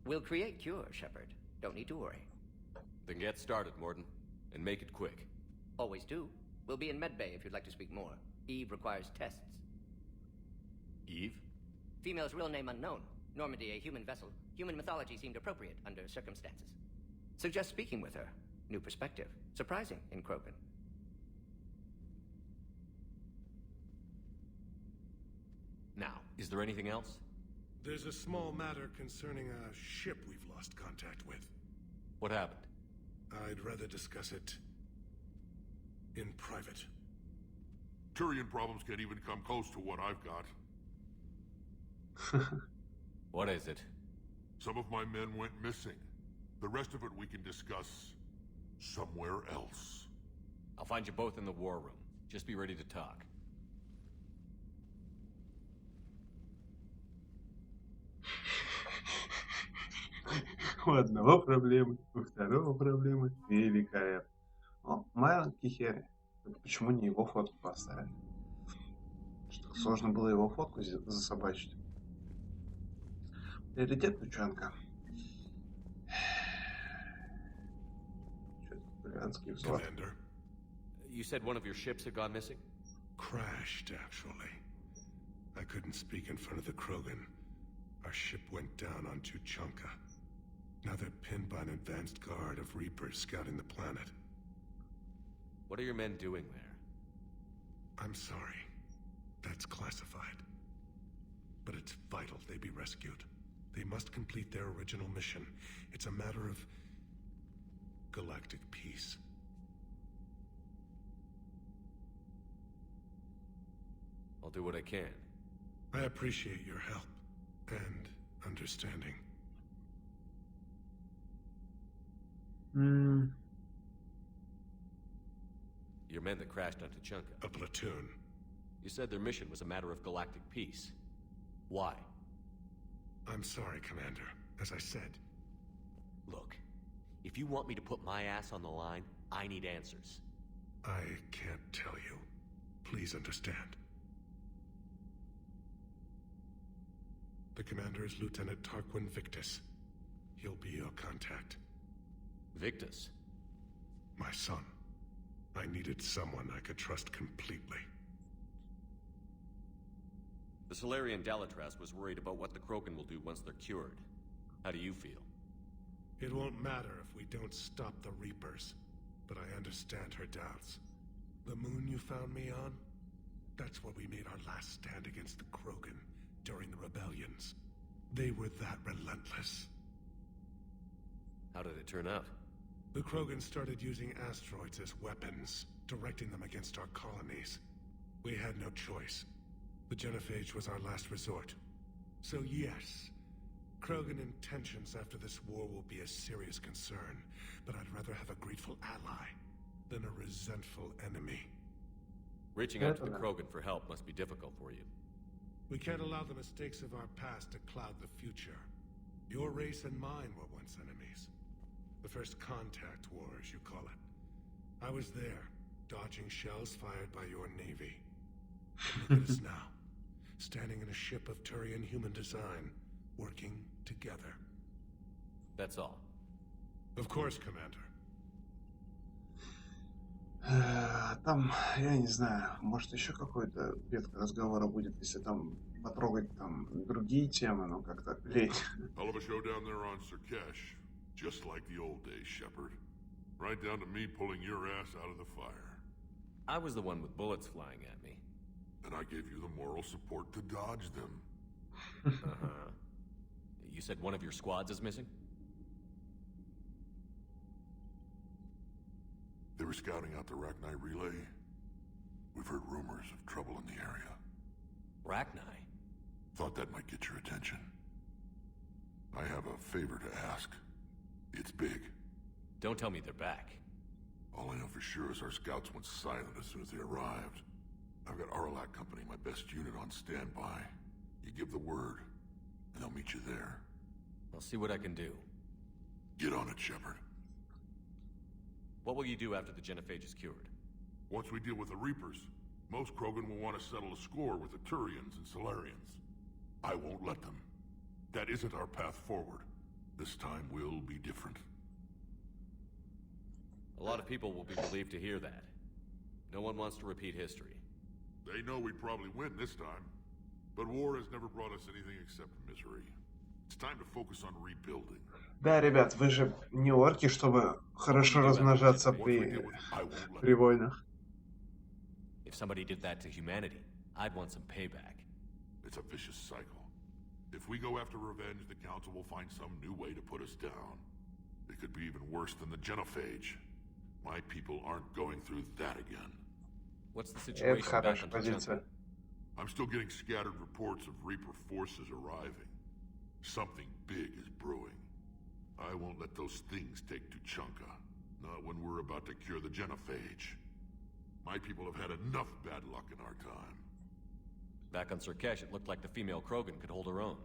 We'll create cure, Shepard. Don't need to worry. Then get started, Morden. And make it quick. Always do. We'll be in medbay if you'd like to speak more. Eve requires tests. Eve? Female's real name unknown. Normandy a human vessel. Human mythology seemed appropriate under circumstances. Suggest speaking with her. New perspective. Surprising in Krogan. Now, is there anything else? There's a small matter concerning a ship we've lost contact with. What happened? I'd rather discuss it in private. Turian problems can't even come close to what I've got. What is it? Some of my men went missing. The rest of it we can discuss somewhere else. I'll find you both in the war room. Just be ready to talk. У одного проблемы, у второго проблемы великолепно. О, маленький Херри. Почему не его фотку поставили? Что сложно было его фотку засобачить. Приоритет ключанка. Что-то хулиганский взор. Commander. You said one of your ships had gone missing? Crashed, actually. I couldn't speak in front of the Krogan. Our ship went down on Tuchanka. Now they're pinned by an advanced guard of Reapers scouting the planet. What are your men doing there? I'm sorry. That's classified. But it's vital they be rescued. They must complete their original mission. It's a matter of galactic peace. I'll do what I can. I appreciate your help and understanding. Your men that crashed on Tuchanka. A platoon. You said their mission was a matter of galactic peace. Why? I'm sorry, Commander. As I said. Look, if you want me to put my ass on the line, I need answers. I can't tell you. Please understand. The commander is Lieutenant Tarquin Victus. He'll be your contact. Victus? My son. I needed someone I could trust completely. The Solarian Dalatras was worried about what the Krogan will do once they're cured. How do you feel? It won't matter if we don't stop the Reapers, but I understand her doubts. The moon you found me on? That's where we made our last stand against the Krogan during the rebellions. They were that relentless. How did it turn out? The Krogan started using asteroids as weapons, directing them against our colonies. We had no choice. The Genophage was our last resort. So yes, Krogan intentions after this war will be a serious concern, but I'd rather have a grateful ally than a resentful enemy. Reaching out to the Krogan for help must be difficult for you. We can't allow the mistakes of our past to cloud the future. Your race and mine were once enemies. The first contact war, as you call it. I was there, dodging shells fired by your navy. Look at us now, standing in a ship of Turian human design, working together. That's all. Of course, Commander. Там, я не знаю, может еще какой-то ветка разговора будет, если там потрогать там другие темы, но как-то лень. Hell of a show down there on Sirkesh. Just like the old days, Shepard. Right down to me pulling your ass out of the fire. I was the one with bullets flying at me. And I gave you the moral support to dodge them. Uh-huh. You said one of your squads is missing? They were scouting out the Rachni relay. We've heard rumors of trouble in the area. Rachni? Thought that might get your attention. I have a favor to ask. It's big. Don't tell me they're back. All I know for sure is our scouts went silent as soon as they arrived. I've got Arlac Company, my best unit, on standby. You give the word, and they'll meet you there. I'll see what I can do. Get on it, Shepard. What will you do after the genophage is cured? Once we deal with the Reapers, most Krogan will want to settle a score with the Turians and Solarians. I won't let them. That isn't our path forward. This time will be different. A lot of people will be relieved to hear that. No one wants to repeat history. They know we'd probably win this time. But war has never brought us anything except misery. It's time to focus on rebuilding. Да, ребят, вы же не орки, чтобы хорошо размножаться при войнах. If somebody did that to humanity, I'd want some payback. It's a vicious cycle. If we go after revenge, the Council will find some new way to put us down. It could be even worse than the genophage. My people aren't going through that again. What's the situation back on Junker? I'm still getting scattered reports of Reaper forces arriving. Something big is brewing. I won't let those things take Tuchanka. Not when we're about to cure the genophage. My people have had enough bad luck in our time. Back on Surkesh, it looked like the female Krogan could hold her own.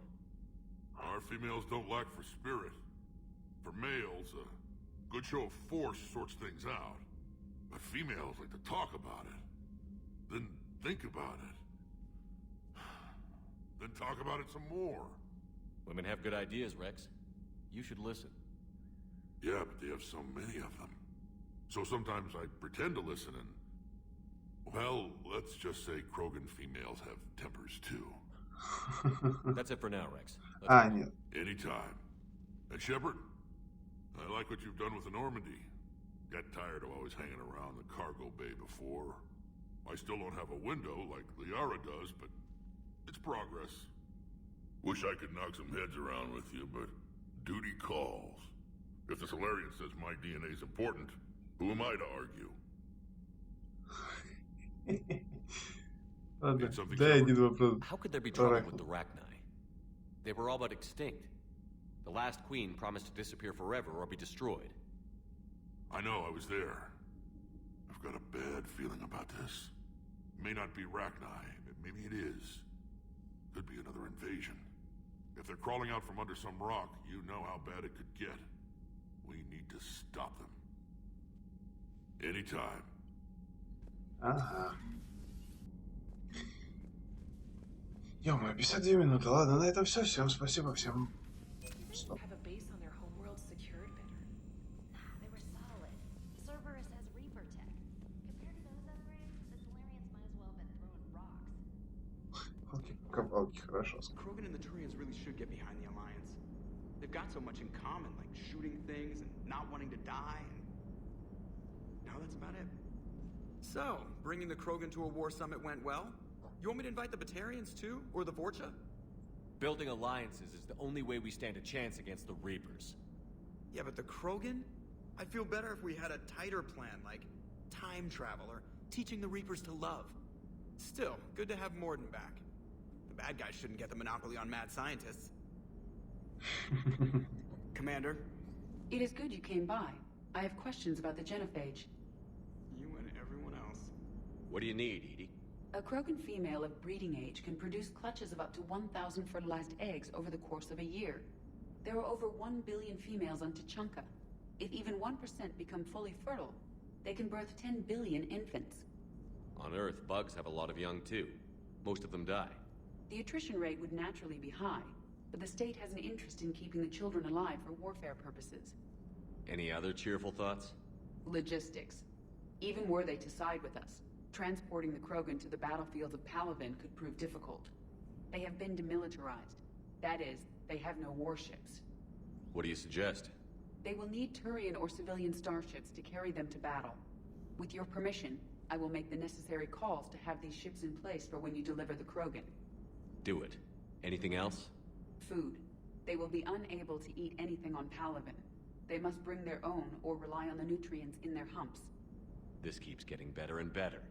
Our females don't lack for spirit. For males, a good show of force sorts things out. But females like to talk about it. Then think about it. Then talk about it some more. Women have good ideas, Rex. You should listen. Yeah, but they have so many of them. So sometimes I pretend to listen and... Well, let's just say Krogan females have tempers too. That's it for now, Rex. Нет. Anytime. And Shepard, I like what you've done with the Normandy. Got tired of always hanging around the cargo bay before. I still don't have a window like Liara does, but it's progress. Wish I could knock some heads around with you, but duty calls. If the Solarian says my DNA's important, who am I to argue? How could there be trouble with the Rachni? They were all but extinct. The last queen promised to disappear forever or be destroyed. I know, I was there. I've got a bad feeling about this. It may not be Rachni, maybe it is. Could be another invasion. If they're crawling out from under some rock, you know how bad it could get. We need to stop them. Anytime. Ага. Ё-моё, 52 минуты. Ладно, на этом все. Всем спасибо, всем... Стоп. Have a base on their homeworld secured better. Nah, they were solid. Cerberus has Reaper tech. Compared to those upgrades, the Solarians might as well have been throwing rocks. Копалки, хорошо. Krogan and the Turians really should get behind the Alliance. They've got so much in common, like shooting things and not wanting to die, and... now that's about it. So, bringing the Krogan to a war summit went well? You want me to invite the Batarians too? Or the Vorcha? Building alliances is the only way we stand a chance against the Reapers. Yeah, but the Krogan? I'd feel better if we had a tighter plan, like time travel or teaching the Reapers to love. Still, good to have Morden back. The bad guys shouldn't get the monopoly on mad scientists. Commander? It is good you came by. I have questions about the genophage. You and everyone else. What do you need, Edie? A Krogan female of breeding age can produce clutches of up to 1,000 fertilized eggs over the course of a year. There are over 1 billion females on Tuchanka. If even 1% become fully fertile, they can birth 10 billion infants. On Earth, bugs have a lot of young too. Most of them die. The attrition rate would naturally be high, but the state has an interest in keeping the children alive for warfare purposes. Any other cheerful thoughts? Logistics. Even were they to side with us, transporting the Krogan to the battlefields of Palaven could prove difficult. They have been demilitarized. That is, they have no warships. What do you suggest? They will need Turian or civilian starships to carry them to battle. With your permission, I will make the necessary calls to have these ships in place for when you deliver the Krogan. Do it. Anything else? Food. They will be unable to eat anything on Palaven. They must bring their own or rely on the nutrients in their humps. This keeps getting better and better.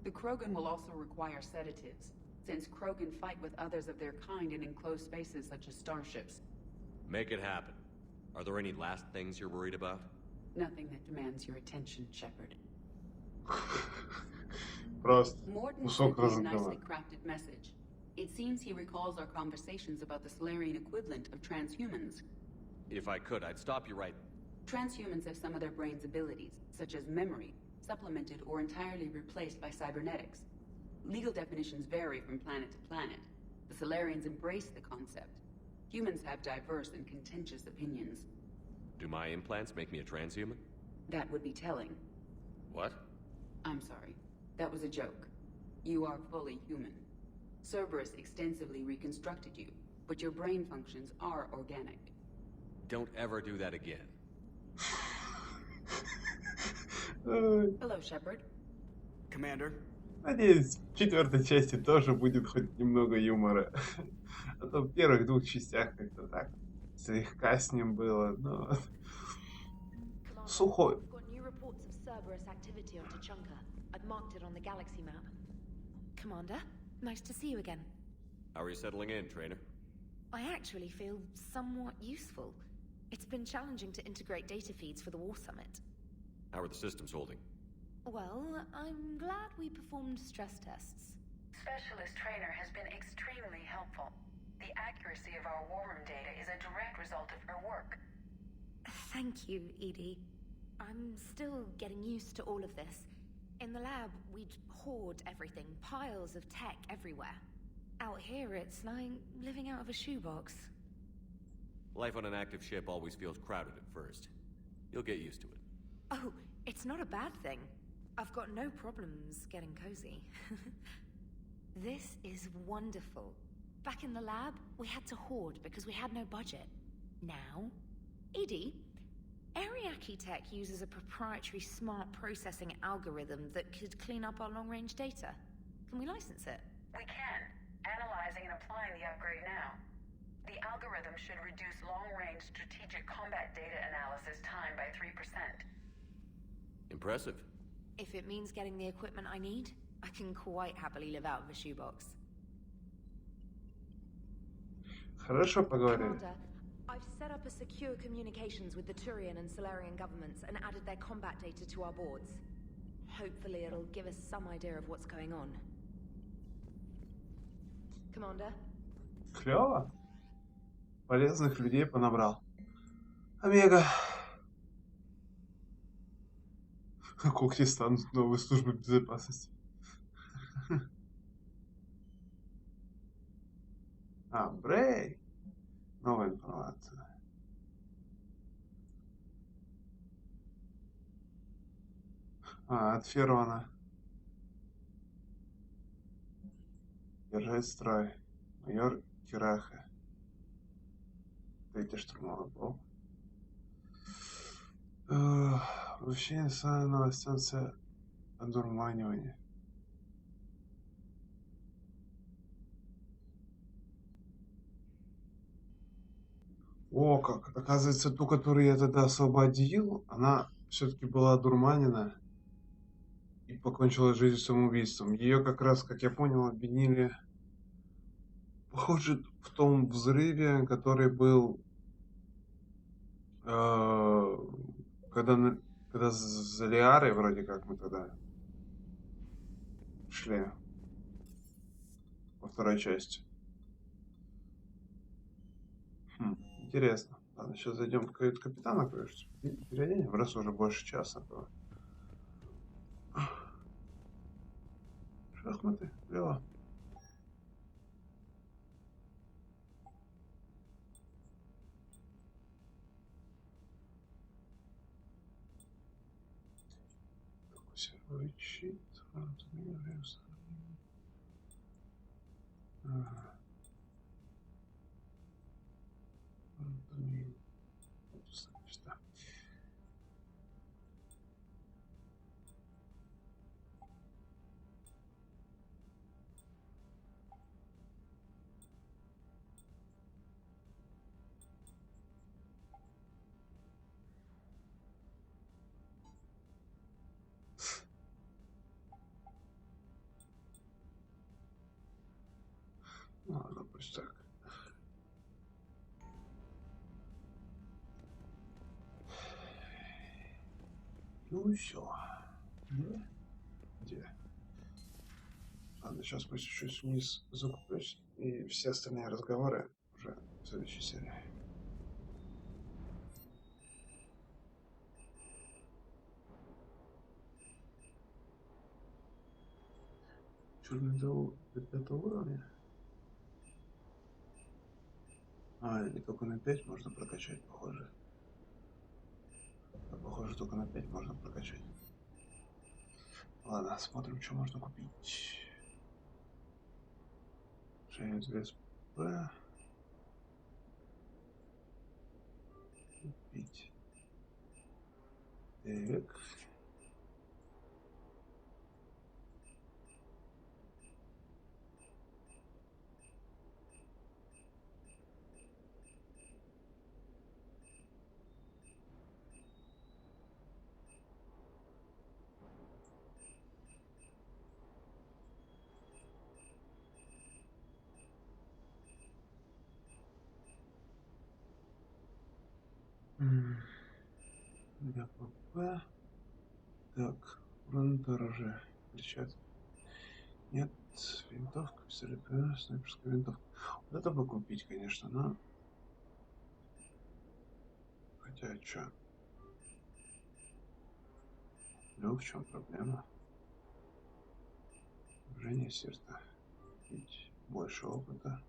The Krogan will also require sedatives, since Krogan fight with others of their kind in enclosed spaces such as starships. Make it happen. Are there any last things you're worried about? Nothing that demands your attention, Shepard. Просто Morton кусок sent me a разговора. nicely crafted message. It seems he recalls our conversations about the Solarian equivalent of transhumans. If I could, I'd stop you right. Transhumans have some of their brain's abilities, such as memory, supplemented or entirely replaced by cybernetics. Legal definitions vary from planet to planet. The Solarians embrace the concept. Humans have diverse and contentious opinions. Do my implants make me a transhuman? That would be telling. What? I'm sorry. That was a joke. You are fully human. Cerberus extensively reconstructed you, but your brain functions are organic. Don't ever do that again. Hello, Shepard. Commander. Надеюсь, в четвертой части тоже будет хоть немного юмора. А то в первых двух частях как-то так слегка с ним было, но сухой. We've got new reports of Cerberus activity on Tuchanka. I've marked it on the galaxy map. Commander, nice to see you again. How are you settling in, Trainer? I actually feel somewhat useful. It's been challenging to integrate data feeds for the War Summit. How are the systems holding? Well, I'm glad we performed stress tests. Specialist Trainer has been extremely helpful. The accuracy of our war room data is a direct result of her work. Thank you, Edie. I'm still getting used to all of this. In the lab, we'd hoard everything, piles of tech everywhere. Out here, it's like living out of a shoebox. Life on an active ship always feels crowded at first. You'll get used to it. Oh, it's not a bad thing. I've got no problems getting cozy. This is wonderful. Back in the lab, we had to hoard because we had no budget. Now, Edie, Ariake Tech uses a proprietary smart processing algorithm that could clean up our long-range data. Can we license it? We can. Analyzing and applying the upgrade now. The algorithm should reduce long-range strategic combat data analysis time by 3%. Impressive. If it means getting the equipment I need, I can quite happily live out of a shoebox. Хорошо поговорили. Commander, I've set up a secure communications with the Turian and Solarian governments and added their combat data to our boards. Hopefully it'll give us some idea of what's going on. Commander? Клево. Полезных людей понабрал. Омега. Когти станут новой службой безопасности. Брей. Новая информация. От Ферона. Держать строй. Майор Кираха. Третий штурмовой полк. Вообще новая станция одурманивания. О, как. Оказывается, ту, которую я тогда освободил, она все-таки была одурманена и покончила жизнь самоубийством. Ее как раз, как я понял, обвинили, похоже, в том взрыве, который был, когда за Лиарой, вроде как мы тогда шли во второй части. Интересно. Ладно, сейчас зайдем в каюту капитана, кое-что переоденем, раз уже больше часа было. Шахматы, клево. Серый щит. Ладно, пусть так. Ну и все. Где? Ладно, сейчас спустюсь вниз, закуплюсь, и все остальные разговоры уже в следующей серии. Черный дол до 5 уровня. И только на 5 можно прокачать, похоже. Похоже, только на 5 можно прокачать. Ладно, смотрим, что можно купить. Шею 2 СП. Купить. Так. ГПП. Так, урон дороже. Кричат. Нет, винтовка, пистолет, снайперская винтовка. Вот это бы купить, конечно, но... Хотя, что? Ну, в чем проблема? Движение сердца. Купить больше опыта.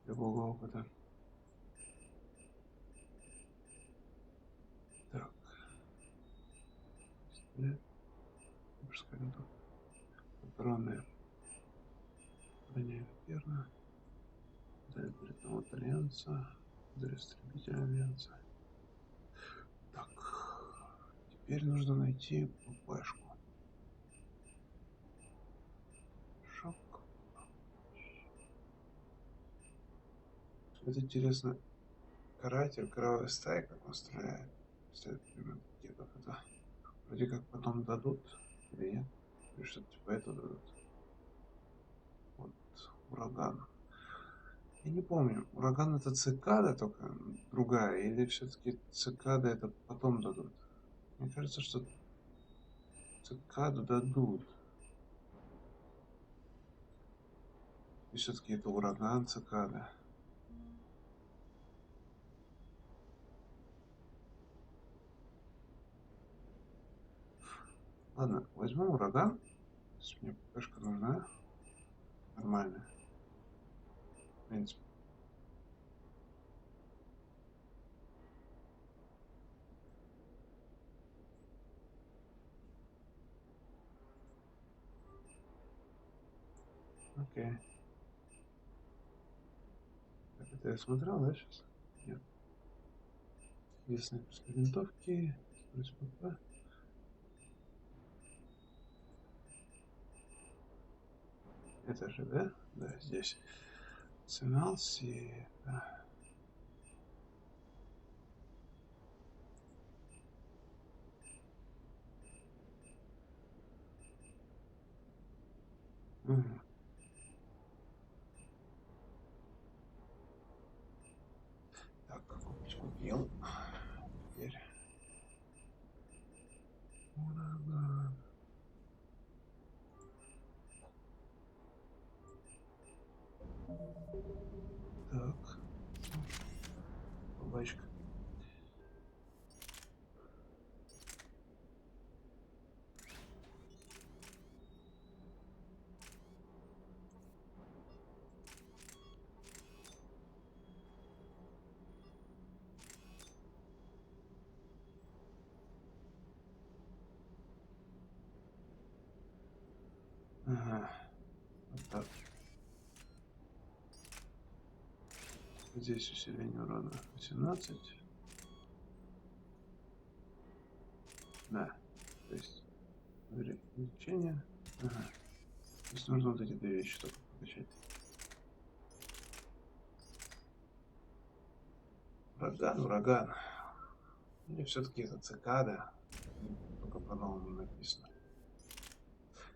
Любого опыта. Так. Пистолет. Снайперская винтовка. Патроны. Броня верно. Модель передного итальянца. Модель истребителя альянса. Так. Теперь нужно найти ППшку. Шок. Это интересно. Каратель, кровавая стая, как он стреляет. Как это вроде как потом дадут или нет? Или что-то типа это дадут. Вот ураган. Я не помню, ураган это цикада только другая, или все-таки цикада это потом дадут? Мне кажется, что цикаду дадут. И все-таки это ураган цикада. Ладно, возьмем ураган. Если мне ППшка нужна. Нормально. В принципе. Окей. Так, это я смотрел, да, сейчас? Нет. Есть снайперские винтовки. СПП. Это же, да? Да, здесь. Арсенал, Серия. Да. Угу. Так, купил. Теперь. Ураган. Так. Бабачка. Ага. Вот так. Здесь усиление урона 18. Да. То есть увеличение. Ага. Здесь нужно вот эти две вещи только покачать. Ураган, ураган. Или все-таки это цикада. Только по-новому написано.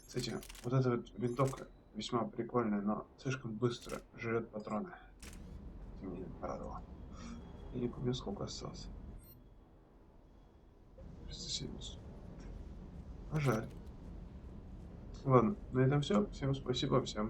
Кстати, вот эта вот винтовка весьма прикольная, но слишком быстро жрет патроны. Это меня не порадовало. Денег у меня сколько осталось? 370. А жаль. Ладно, на этом все. Всем спасибо, всем